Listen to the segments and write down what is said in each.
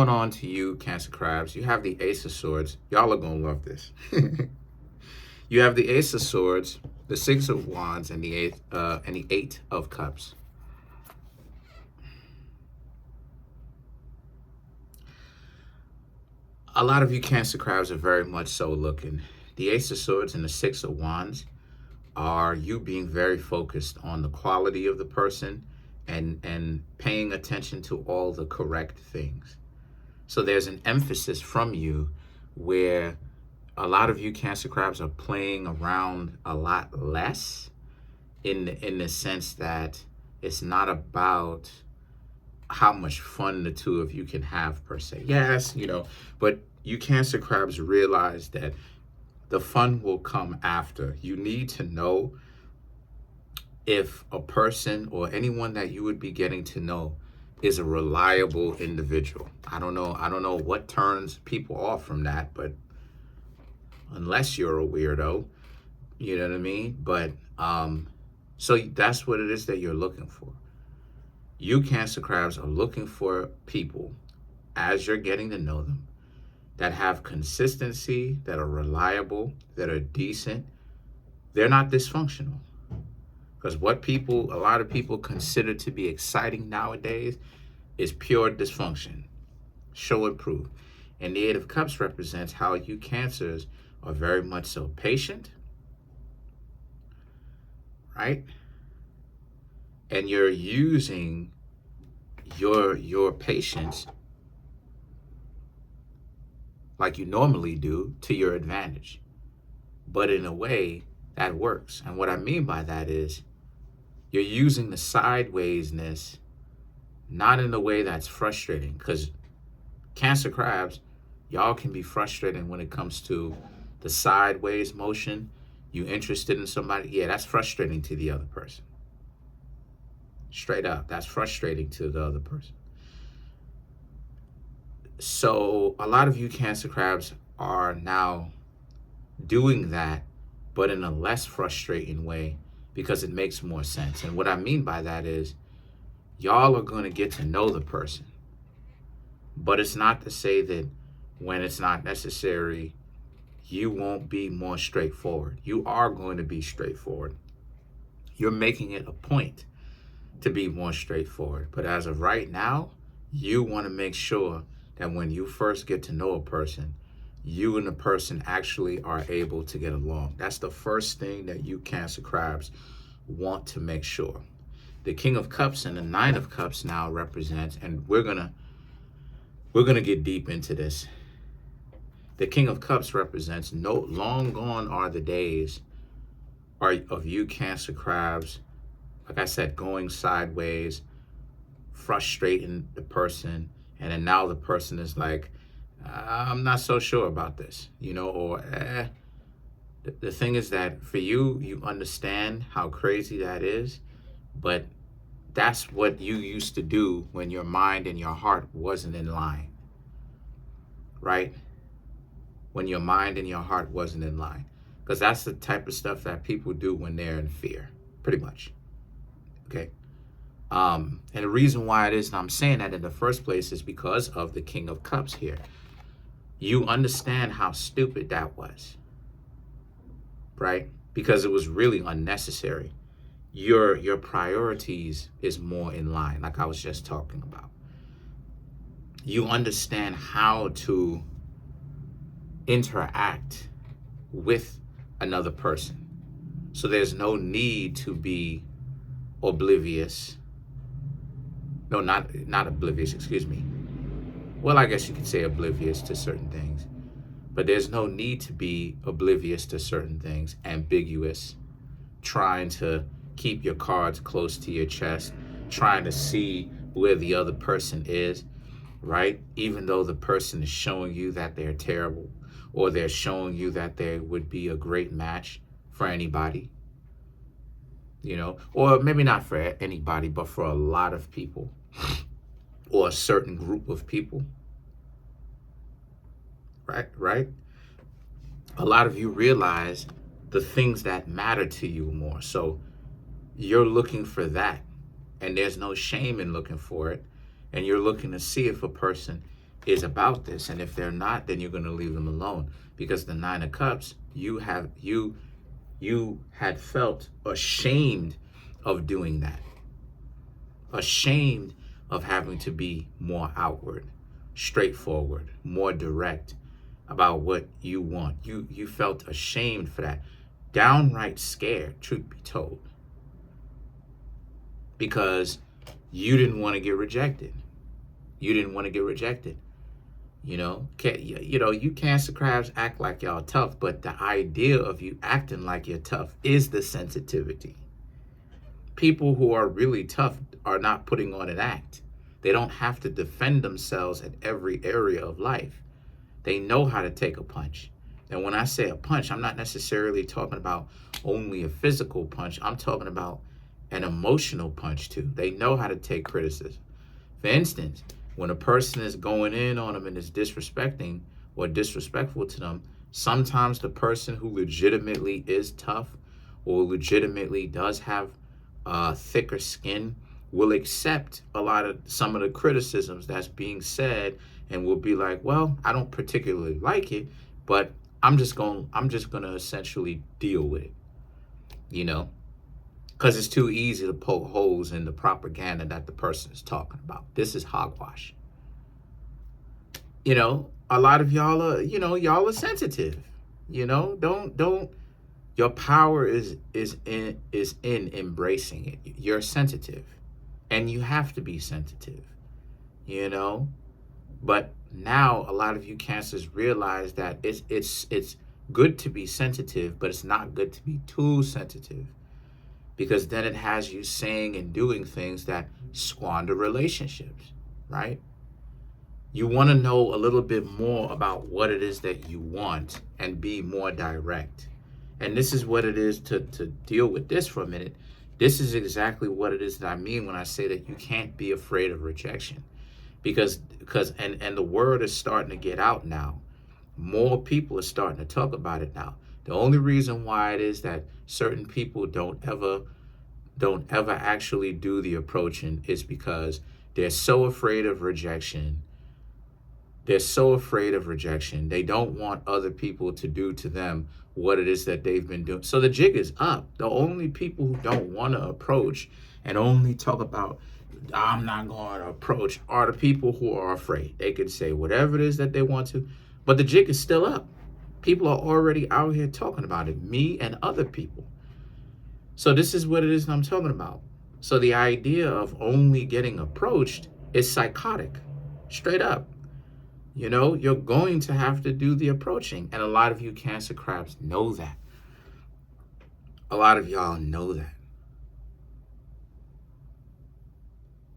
Going on to you, Cancer Crabs. You have the Ace of Swords. Y'all are going to love this. You have the Ace of Swords, the Six of Wands, and the Eight of Cups. A lot of you Cancer Crabs are very much so looking. The Ace of Swords and the Six of Wands are you being very focused on the quality of the person and paying attention to all the correct things. So there's an emphasis from you where a lot of you Cancer Crabs are playing around a lot less in the sense that it's not about how much fun the two of you can have per se. Yes, but you Cancer Crabs realize that the fun will come after. You need to know if a person or anyone that you would be getting to know is a reliable individual. I don't know what turns people off from that, but unless you're a weirdo, you know what I mean? But so that's what it is that you're looking for. You Cancer Crabs are looking for people, as you're getting to know them, that have consistency, that are reliable, that are decent. They're not dysfunctional. Because what a lot of people consider to be exciting nowadays is pure dysfunction. Show and prove. And the Eight of Cups represents how you Cancers are very much so patient, right? And you're using your patience like you normally do to your advantage. But in a way that works. And what I mean by that is you're using the sidewaysness not in a way that's frustrating, because Cancer Crabs, y'all can be frustrating when it comes to the sideways motion. You interested in somebody, yeah, that's frustrating to the other person. Straight up, that's frustrating to the other person. So a lot of you Cancer Crabs are now doing that, but in a less frustrating way, because it makes more sense. And what I mean by that is y'all are going to get to know the person, but it's not to say that when it's not necessary, you won't be more straightforward. You are going to be straightforward. You're making it a point to be more straightforward. But as of right now, you want to make sure that when you first get to know a person, you and the person actually are able to get along. That's the first thing that you Cancer Crabs want to make sure. The King of Cups and the Nine of Cups now represents, and we're gonna get deep into this. The King of Cups represents long gone are the days of you Cancer Crabs, like I said, going sideways, frustrating the person, and then now the person is like, I'm not so sure about this, or the thing is that for you understand how crazy that is, but that's what you used to do when your mind and your heart wasn't in line, right? When your mind and your heart wasn't in line. Because that's the type of stuff that people do when they're in fear, pretty much, okay? And the reason why it is that I'm saying that in the first place is because of the King of Cups here. You understand how stupid that was, right? Because it was really unnecessary. Your priorities is more in line, like I was just talking about. You understand how to interact with another person. So there's no need to be oblivious. No, not oblivious, excuse me. Well, I guess you could say oblivious to certain things. But there's no need to be oblivious to certain things, ambiguous, trying to keep your cards close to your chest, trying to see where the other person is, right? Even though the person is showing you that they're terrible, or they're showing you that they would be a great match for anybody, or maybe not for anybody, but for a lot of people, or a certain group of people, right? A lot of you realize the things that matter to you more. So you're looking for that, and there's no shame in looking for it. And you're looking to see if a person is about this. And if they're not, then you're going to leave them alone, because the Nine of Cups, you had felt ashamed of doing that, ashamed of having to be more outward, straightforward, more direct about what you want. You felt ashamed for that, downright scared, truth be told, because you didn't want to get rejected. You didn't want to get rejected. You Cancer crabs act like y'all tough, but the idea of you acting like you're tough is the sensitivity. People who are really tough are not putting on an act. They don't have to defend themselves in every area of life. They know how to take a punch. And when I say a punch, I'm not necessarily talking about only a physical punch. I'm talking about an emotional punch too. They know how to take criticism. For instance, when a person is going in on them and is disrespecting or disrespectful to them, sometimes the person who legitimately is tough or legitimately does have thicker skin will accept some of the criticisms that's being said, and will be like, well, I don't particularly like it, but I'm just gonna essentially deal with it, because it's too easy to poke holes in the propaganda that the person is talking about. This is hogwash. A lot of y'all are sensitive. Don't your power is in embracing it. You're sensitive, and you have to be sensitive. But now a lot of you Cancers realize that it's good to be sensitive, but it's not good to be too sensitive, because then it has you saying and doing things that squander relationships, right? You want to know a little bit more about what it is that you want and be more direct. And this is what it is to deal with this for a minute. This is exactly what it is that I mean when I say that you can't be afraid of rejection. Because the word is starting to get out now. More people are starting to talk about it now. The only reason why it is that certain people don't ever actually do the approaching is because they're so afraid of rejection. They're so afraid of rejection. They don't want other people to do to them what it is that they've been doing. So the jig is up. The only people who don't want to approach and only talk about, I'm not going to approach, are the people who are afraid. They can say whatever it is that they want to, but the jig is still up. People are already out here talking about it, me and other people. So this is what it is that I'm talking about. So the idea of only getting approached is psychotic, straight up. You're going to have to do the approaching. And a lot of you Cancer crabs know that. A lot of y'all know that.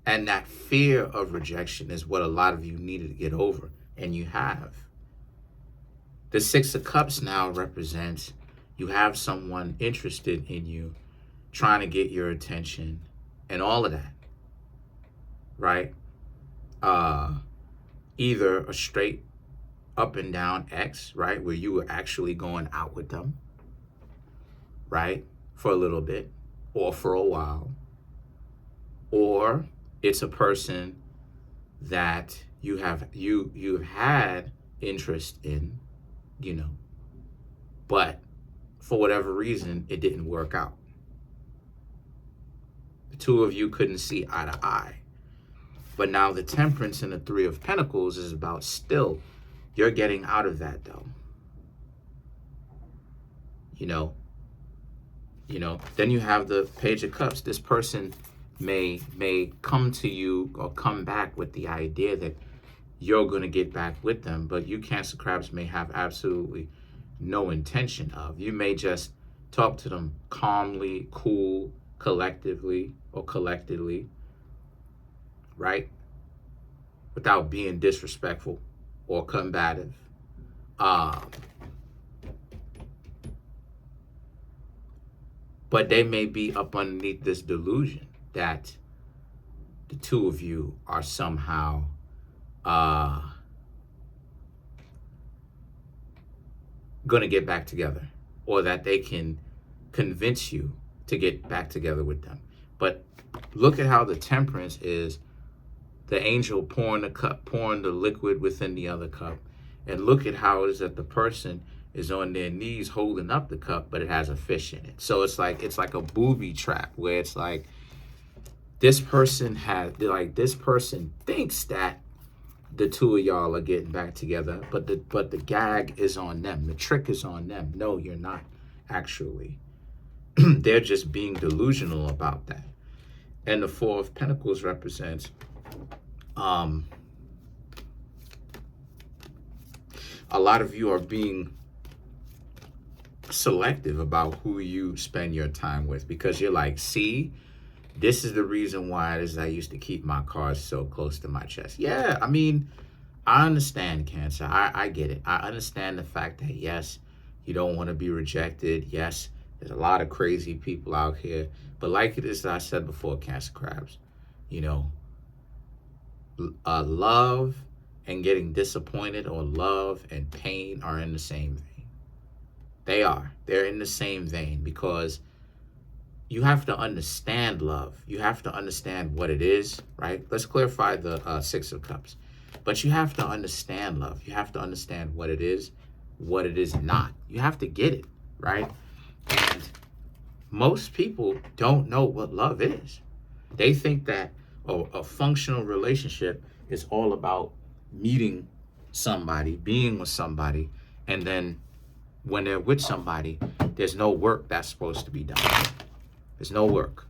And that fear of rejection is what a lot of you needed to get over. And you have. The Six of Cups now represents you have someone interested in you, trying to get your attention and all of that. Right? Either a straight up and down X, right, where you were actually going out with them, right, for a little bit or for a while, or it's a person that you've had interest in, but for whatever reason it didn't work out. The two of you couldn't see eye to eye. But now the Temperance and the Three of Pentacles is about still, you're getting out of that though. Then you have the Page of Cups. This person may come to you or come back with the idea that you're going to get back with them, but you Cancer crabs may have absolutely no intention of. You may just talk to them calmly, cool, collectively or collectively, right? Without being disrespectful or combative. But they may be up underneath this delusion that the two of you are somehow gonna get back together, or that they can convince you to get back together with them. But look at how the Temperance is the angel pouring the liquid within the other cup. And look at how it is that the person is on their knees holding up the cup, but it has a fish in it. So it's like a booby trap where it's like this person thinks that the two of y'all are getting back together, but the gag is on them. The trick is on them. No, you're not actually. They're just being delusional about that. And the Four of Pentacles represents a lot of you are being selective about who you spend your time with, because you're like, see, this is the reason why it is I used to keep my cards so close to my chest. Yeah, I mean, I understand, Cancer. I get it. I understand the fact that, yes, you don't want to be rejected. Yes, there's a lot of crazy people out here. But like it is, I said before, Cancer Crabs, you know, love and getting disappointed, or love and pain, are in the same vein. They are. They're in the same vein, because you have to understand love. You have to understand what it is, right? Let's clarify the Six of Cups. But you have to understand love. You have to understand what it is not. You have to get it, right? And most people don't know what love is. They think that a functional relationship is all about meeting somebody, being with somebody, and then when they're with somebody, there's no work that's supposed to be done. There's no work.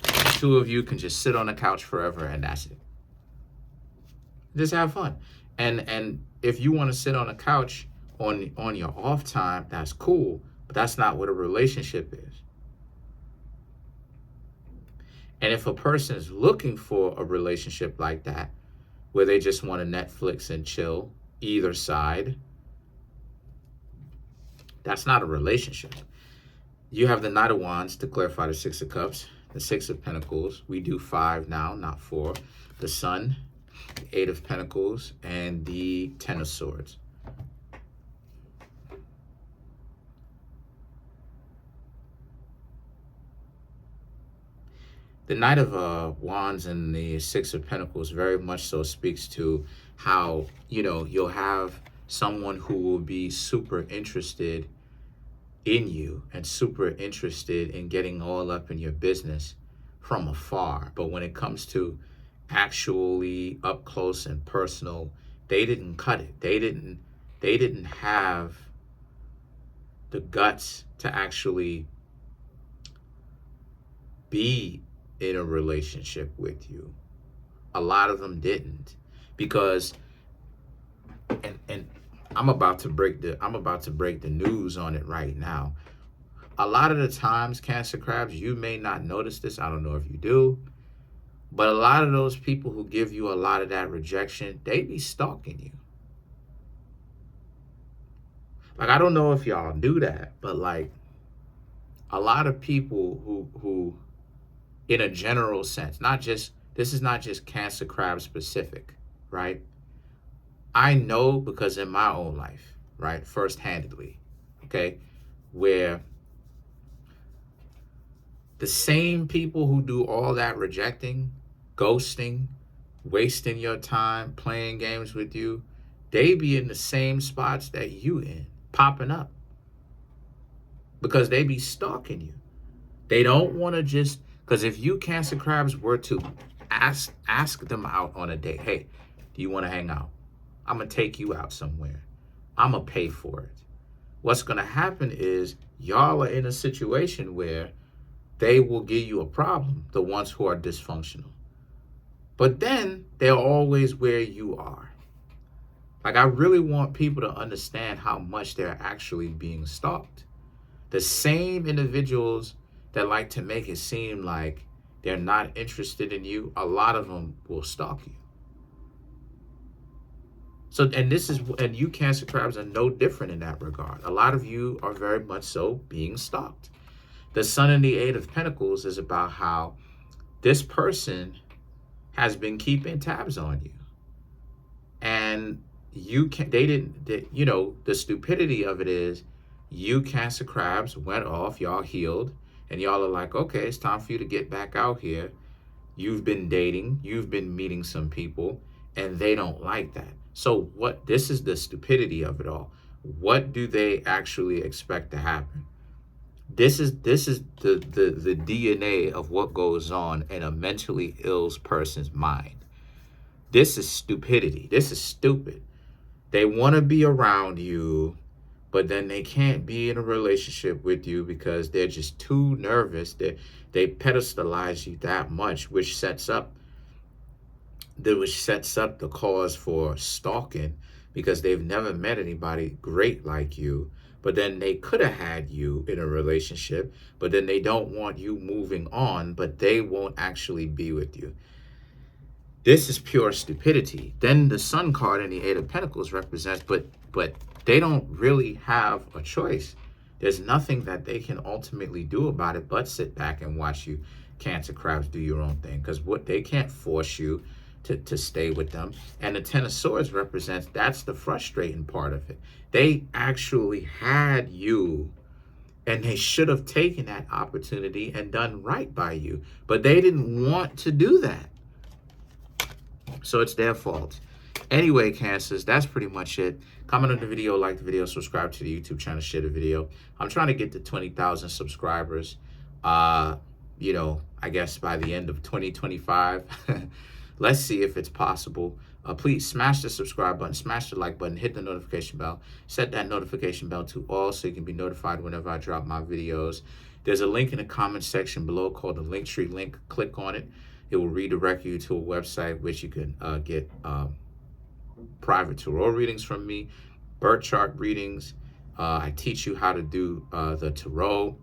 The two of you can just sit on the couch forever, and that's it. Just have fun. And if you want to sit on a couch on your off time, that's cool, but that's not what a relationship is. And if a person is looking for a relationship like that, where they just want to Netflix and chill, either side, that's not a relationship. You have the Knight of Wands to clarify the Six of Cups, the Six of Pentacles. We do 5 now, not 4. The Sun, the Eight of Pentacles, and the Ten of Swords. The Knight of Wands and the Six of Pentacles very much so speaks to how, you know, you'll have someone who will be super interested in you and super interested in getting all up in your business from afar. But when it comes to actually up close and personal, they didn't cut it. They didn't have the guts to actually be in a relationship with you. A lot of them didn't, because and I'm about to break the news on it right now. A lot of the times, Cancer Crabs, you may not notice this. I don't know if you do, but a lot of those people who give you a lot of that rejection, they be stalking you. Like, I don't know if y'all do that, but like a lot of people who in a general sense, this is not just Cancer Crab specific, right? I know, because in my own life, right, first-handedly, okay, where the same people who do all that rejecting, ghosting, wasting your time, playing games with you, they be in the same spots that you in, popping up, because they be stalking you. They don't want to just, because if you Cancer Crabs were to ask them out on a date, hey, do you want to hang out? I'm going to take you out somewhere. I'm going to pay for it. What's going to happen is y'all are in a situation where they will give you a problem, the ones who are dysfunctional. But then they're always where you are. Like, I really want people to understand how much they're actually being stalked. The same individuals that like to make it seem like they're not interested in you, a lot of them will stalk you. So, and you Cancer Crabs are no different in that regard. A lot of you are very much so being stalked. The Sun and the Eight of Pentacles is about how this person has been keeping tabs on you. And the stupidity of it is, you Cancer Crabs went off, y'all healed, and y'all are like, okay, it's time for you to get back out here. you've been dating, you've been meeting some people, and they don't like that. So what, this is the stupidity of it all. What do they actually expect to happen? This is the DNA of what goes on in a mentally ill person's mind. This is stupidity. This is stupid. They want to be around you, but then they can't be in a relationship with you because they're just too nervous. They pedestalize you that much, which sets up the cause for stalking, because they've never met anybody great like you. But then they could have had you in a relationship, but then they don't want you moving on, but they won't actually be with you. This is pure stupidity. Then the Sun card and the Eight of Pentacles represents, but they don't really have a choice. There's nothing that they can ultimately do about it but sit back and watch you Cancer crabs do your own thing, because what they can't force you to stay with them. And the Ten of Swords represents, that's the frustrating part of it. They actually had you, and they should have taken that opportunity and done right by you, but they didn't want to do that. So it's their fault. Anyway, Cancers, that's pretty much it. Comment on the video, like the video, subscribe to the YouTube channel, share the video. I'm trying to get to 20,000 subscribers, you know, I guess by the end of 2025. Let's see if it's possible. Please smash the subscribe button, smash the like button, hit the notification bell, set that notification bell to all so you can be notified whenever I drop my videos. There's a link in the comment section below called the Linktree link. Click on it. It will redirect you to a website which you can get private tarot readings from me, birth chart readings. I teach you how to do the tarot,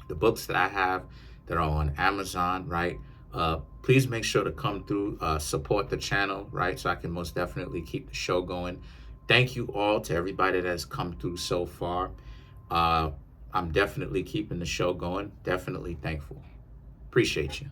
the books that I have that are on Amazon, right? Please make sure to come through, support the channel, right? So I can most definitely keep the show going. Thank you all to everybody that has come through so far. I'm definitely keeping the show going. Definitely thankful. Appreciate you.